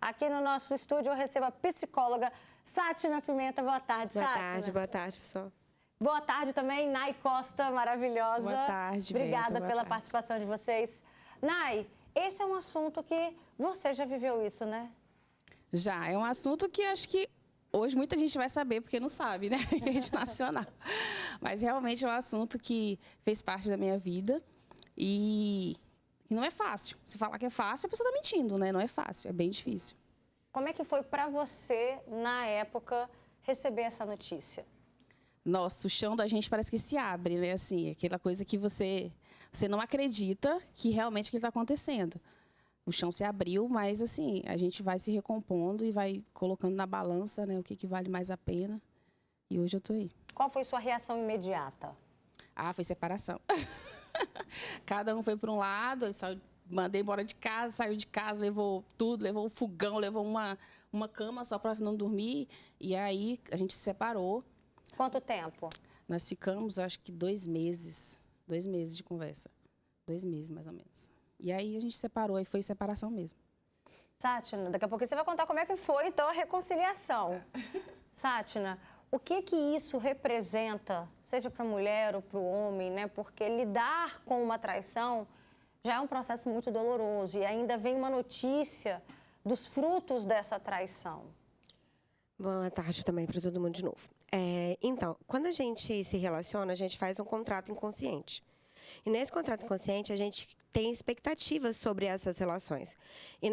Aqui no nosso estúdio eu recebo a psicóloga Sátina Pimenta. Boa tarde, Sátina. Boa tarde, pessoal. Boa tarde também, Nay Costa, maravilhosa. Boa tarde, obrigada Bento, pela participação de vocês. Nay, esse é um assunto que você já viveu isso, né? Já, é um assunto que acho que hoje muita gente vai saber, porque não sabe, né? Em rede nacional. Mas realmente é um assunto que fez parte da minha vida e não é fácil. Se falar que é fácil, a pessoa está mentindo, né? Não é fácil, é bem difícil. Como é que foi para você, na época, receber essa notícia? Nossa, o chão da gente parece que se abre, né? Assim, aquela coisa que você não acredita que realmente aquilo está acontecendo. O chão se abriu, mas assim, a gente vai se recompondo e vai colocando na balança, né, o que vale mais a pena. E hoje eu tô aí. Qual foi sua reação imediata? Ah, foi separação. Cada um foi para um lado, ele saiu, mandei embora de casa, saiu de casa, levou tudo, levou um fogão, levou uma cama só para não dormir. E aí a gente se separou. Quanto tempo? Nós ficamos, acho que 2 meses. 2 meses de conversa. 2 meses, mais ou menos. E aí a gente separou, aí foi separação mesmo. Sátina, daqui a pouco você vai contar como é que foi, então, a reconciliação. Sátina, o que isso representa, seja para a mulher ou para o homem, né? Porque lidar com uma traição já é um processo muito doloroso e ainda vem uma notícia dos frutos dessa traição. Boa tarde também para todo mundo de novo. Então, quando a gente se relaciona, a gente faz um contrato inconsciente. E nesse contrato inconsciente, a gente tem expectativas sobre essas relações. E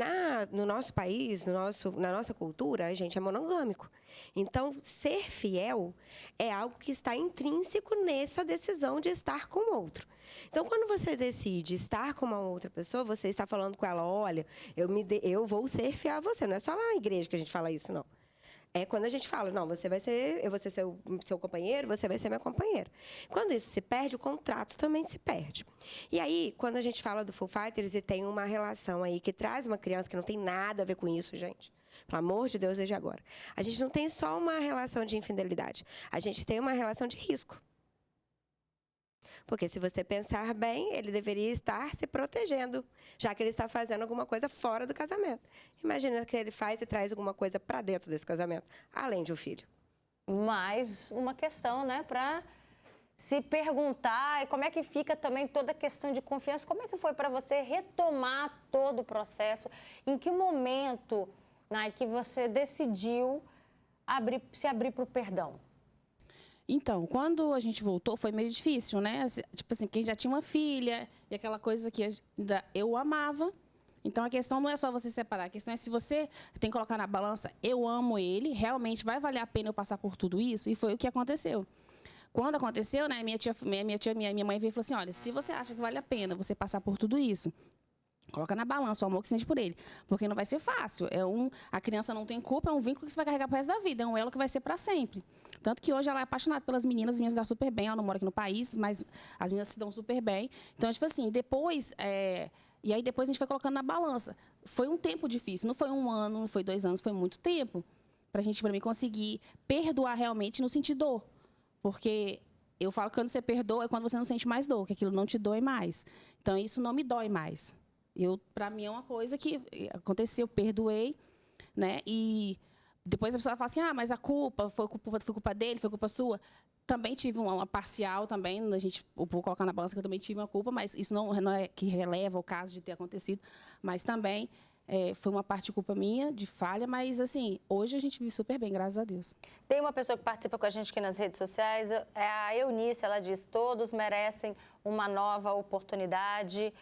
no nosso país, na nossa cultura, a gente é monogâmico. Então, ser fiel é algo que está intrínseco nessa decisão de estar com o outro. Então, quando você decide estar com uma outra pessoa, você está falando com ela, olha, eu vou ser fiel a você. Não é só lá na igreja que a gente fala isso, não. É quando a gente fala, não, eu vou ser seu companheiro, você vai ser minha companheira. Quando isso se perde, o contrato também se perde. E aí, quando a gente fala do Foo Fighters e tem uma relação aí que traz uma criança que não tem nada a ver com isso, gente. Pelo amor de Deus, desde agora. A gente não tem só uma relação de infidelidade. A gente tem uma relação de risco. Porque se você pensar bem, ele deveria estar se protegendo, já que ele está fazendo alguma coisa fora do casamento. Imagina que ele faz e traz alguma coisa para dentro desse casamento, além de um filho. Mais uma questão, né, para se perguntar como é que fica também toda a questão de confiança. Como é que foi para você retomar todo o processo? Em que momento, né, que você decidiu se abrir para o perdão? Então, quando a gente voltou, foi meio difícil, né? Tipo assim, quem já tinha uma filha e aquela coisa que ainda eu amava. Então, a questão não é só você separar. A questão é se você tem que colocar na balança, eu amo ele, realmente vai valer a pena eu passar por tudo isso? E foi o que aconteceu. Quando aconteceu, né, minha mãe veio e falou assim, olha, se você acha que vale a pena você passar por tudo isso, coloca na balança o amor que você sente por ele. Porque não vai ser fácil. A criança não tem culpa, é um vínculo que você vai carregar pro resto da vida. É um elo que vai ser para sempre. Tanto que hoje ela é apaixonada pelas meninas, as meninas dão super bem. Ela não mora aqui no país, mas as meninas se dão super bem. Então, tipo assim, depois... E aí depois a gente foi colocando na balança. Foi um tempo difícil. Não foi 1 ano, não foi 2 anos, foi muito tempo. Para mim conseguir perdoar realmente, não sentir dor. Porque... eu falo que quando você perdoa é quando você não sente mais dor, que aquilo não te dói mais. Então, isso não me dói mais. Para mim, é uma coisa que aconteceu, perdoei, né? E depois a pessoa fala assim, mas a culpa foi culpa dele, foi culpa sua. Também tive uma parcial também, vou colocar na balança que eu também tive uma culpa, mas isso não é que releva o caso de ter acontecido. Mas também foi uma parte de culpa minha, de falha, mas assim, hoje a gente vive super bem, graças a Deus. Tem uma pessoa que participa com a gente aqui nas redes sociais, é a Eunice, ela diz, todos merecem uma nova oportunidade.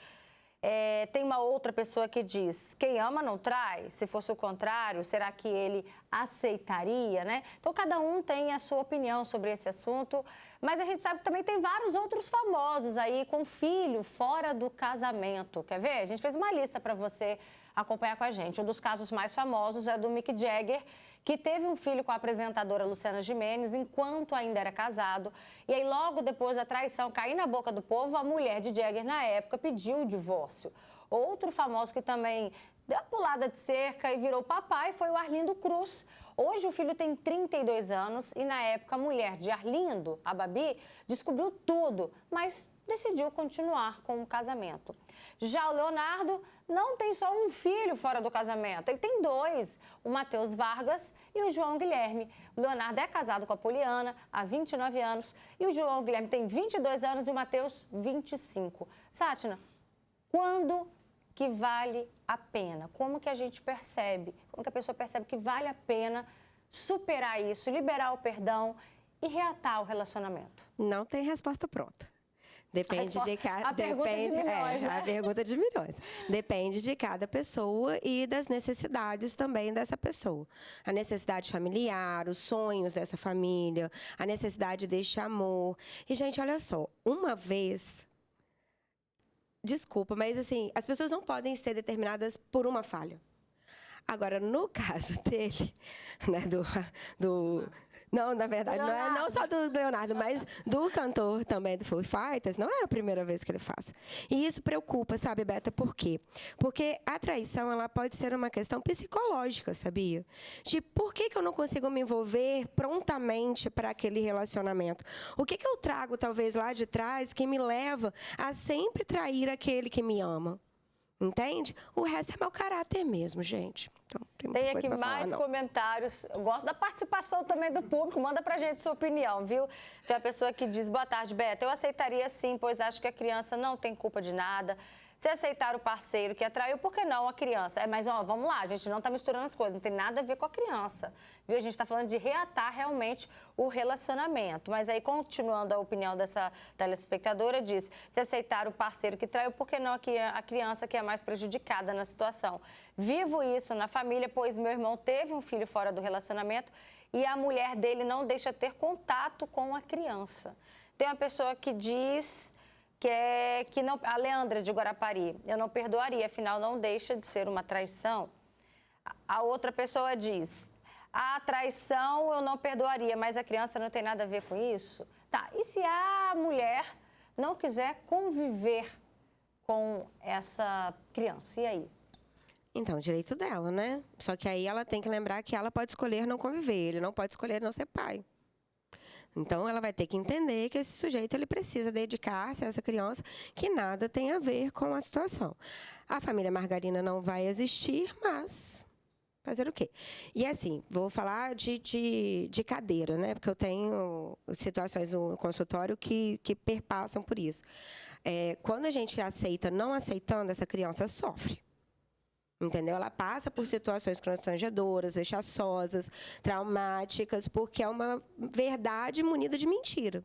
Tem uma outra pessoa que diz, quem ama não trai, se fosse o contrário, será que ele aceitaria, né? Então, cada um tem a sua opinião sobre esse assunto, mas a gente sabe que também tem vários outros famosos aí com filho fora do casamento. Quer ver? A gente fez uma lista para você acompanhar com a gente. Um dos casos mais famosos é do Mick Jagger, que teve um filho com a apresentadora Luciana Gimenez enquanto ainda era casado. E aí, logo depois da traição cair na boca do povo, a mulher de Jagger, na época, pediu o divórcio. Outro famoso que também deu a pulada de cerca e virou papai foi o Arlindo Cruz. Hoje o filho tem 32 anos e, na época, a mulher de Arlindo, a Babi, descobriu tudo, mas decidiu continuar com o casamento. Já o Leonardo não tem só um filho fora do casamento, ele tem 2, o Matheus Vargas e o João Guilherme. O Leonardo é casado com a Poliana há 29 anos e o João Guilherme tem 22 anos e o Matheus 25. Sátina, quando que vale a pena? Como que a gente percebe? Como que a pessoa percebe que vale a pena superar isso, liberar o perdão e reatar o relacionamento? Não tem resposta pronta. Depende de cada. A pergunta de milhões, né? A pergunta de milhões. Depende de cada pessoa e das necessidades também dessa pessoa. A necessidade familiar, os sonhos dessa família, a necessidade deste amor. E, gente, olha só, uma vez. Desculpa, mas assim, as pessoas não podem ser determinadas por uma falha. Agora, no caso dele, né, não, na verdade, não só do Leonardo, mas do cantor também do Foo Fighters, não é a primeira vez que ele faz. E isso preocupa, sabe, Beta, por quê? Porque a traição, ela pode ser uma questão psicológica, sabia? De por que eu não consigo me envolver prontamente para aquele relacionamento? O que eu trago, talvez, lá de trás que me leva a sempre trair aquele que me ama? Entende? O resto é mau caráter mesmo, gente. Então, tem aqui mais comentários. Eu gosto da participação também do público. Manda pra gente sua opinião, viu? Tem uma pessoa que diz: boa tarde, Beta. Eu aceitaria sim, pois acho que a criança não tem culpa de nada. Se aceitar o parceiro que atraiu, por que não a criança? Mas, ó, vamos lá, a gente não está misturando as coisas, não tem nada a ver com a criança. Viu? A gente está falando de reatar realmente o relacionamento. Mas aí, continuando a opinião dessa telespectadora, diz: se aceitar o parceiro que traiu, por que não a criança que é mais prejudicada na situação? Vivo isso na família, pois meu irmão teve um filho fora do relacionamento e a mulher dele não deixa ter contato com a criança. Tem uma pessoa que diz que não, a Leandra de Guarapari, eu não perdoaria, afinal não deixa de ser uma traição. A outra pessoa diz: a traição eu não perdoaria, mas a criança não tem nada a ver com isso? Tá, e se a mulher não quiser conviver com essa criança, e aí? Então, direito dela, né? Só que aí ela tem que lembrar que ela pode escolher não conviver, ele não pode escolher não ser pai. Então, ela vai ter que entender que esse sujeito ele precisa dedicar-se a essa criança, que nada tem a ver com a situação. A família Margarina não vai existir, mas fazer o quê? E assim, vou falar de cadeira, né? Porque eu tenho situações no consultório que perpassam por isso. Quando a gente aceita, não aceitando, essa criança sofre. Entendeu? Ela passa por situações constrangedoras, vexaçosas, traumáticas, porque é uma verdade munida de mentira.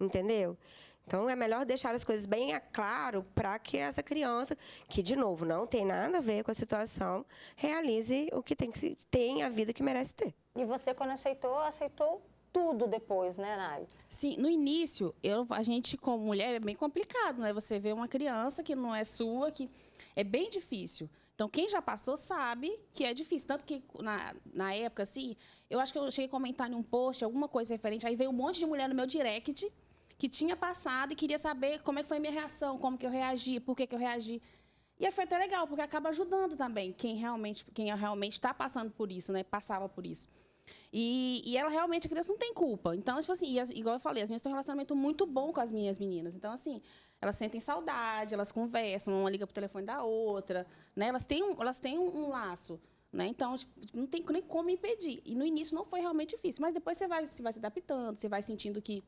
Entendeu? Então, é melhor deixar as coisas bem claro para que essa criança, que, de novo, não tem nada a ver com a situação, realize o que tem a vida que merece ter. E você, quando aceitou tudo depois, né, Nay? Sim, no início, a gente, como mulher, é bem complicado, né? Você vê uma criança que não é sua, que é bem difícil. Então, quem já passou sabe que é difícil. Tanto que, na época, assim, eu acho que eu cheguei a comentar em um post, alguma coisa referente, aí veio um monte de mulher no meu direct que tinha passado e queria saber como é que foi a minha reação, como que eu reagi, por que eu reagi. E aí foi até legal, porque acaba ajudando também quem realmente está passando por isso, né? Passava por isso. E ela realmente, a criança não tem culpa. Então, tipo assim, igual eu falei, as minhas têm um relacionamento muito bom com as minhas meninas. Então, assim, elas sentem saudade, elas conversam, uma liga pro telefone da outra, né? Elas têm um laço, né? Então, tipo, não tem nem como impedir. E no início não foi realmente difícil, mas depois você vai se adaptando, você vai sentindo que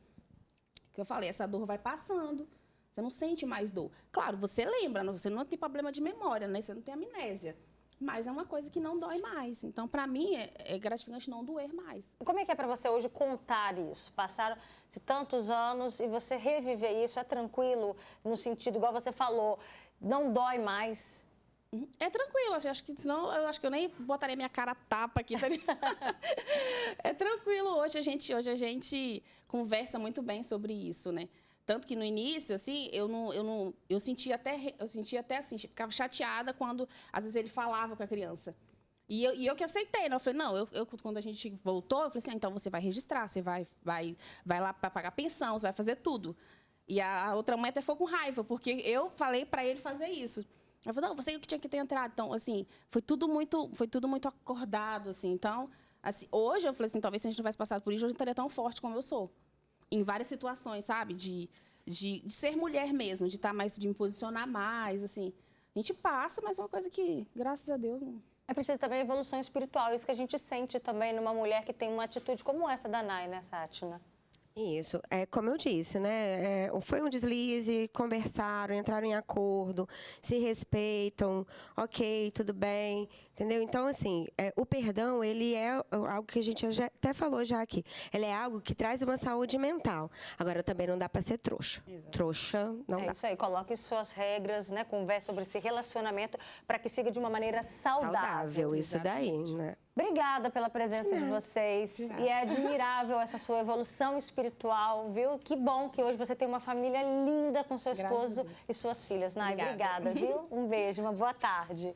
eu falei, essa dor vai passando, você não sente mais dor. Claro, você lembra, você não tem problema de memória, né? Você não tem amnésia. Mas é uma coisa que não dói mais. Então, para mim, é gratificante não doer mais. Como é que é para você hoje contar isso? Passaram-se tantos anos e você reviver isso, é tranquilo? No sentido, igual você falou, não dói mais? É tranquilo, acho que senão eu acho que eu nem botaria minha cara a tapa aqui. É tranquilo, hoje a gente conversa muito bem sobre isso, né? Tanto que no início, assim, eu sentia até assim, ficava chateada quando, às vezes, ele falava com a criança. E eu que aceitei, né? Eu falei, não, quando a gente voltou, eu falei assim, então você vai registrar, você vai lá para pagar pensão, você vai fazer tudo. E a outra mãe até ficou com raiva, porque eu falei para ele fazer isso. Eu falei, não, você que tinha que ter entrado. Então, assim, foi tudo muito acordado, assim. Então, assim, hoje eu falei assim, talvez se a gente não tivesse passado por isso, eu não estaria tão forte como eu sou. Em várias situações, sabe? De de ser mulher mesmo, de estar mais, de me posicionar mais, assim. A gente passa, mas é uma coisa que, graças a Deus, não... É preciso também evolução espiritual, isso que a gente sente também numa mulher que tem uma atitude como essa da Nay, né, Sátina? Isso, como eu disse, né? Foi um deslize, conversaram, entraram em acordo, se respeitam, ok, tudo bem, entendeu? Então, assim, o perdão, ele é algo que a gente já até falou já aqui. Ele é algo que traz uma saúde mental. Agora, também não dá para ser trouxa. Exato. Trouxa não dá. É isso aí, coloque suas regras, né? Converse sobre esse relacionamento para que siga de uma maneira saudável. Isso daí, Exatamente. né? Obrigada pela presença de vocês. E é admirável essa sua evolução espiritual, viu? Que bom que hoje você tem uma família linda com seu Graças a esposo Deus. e suas filhas. Nay, Obrigada. obrigada, viu? Um beijo, uma boa tarde.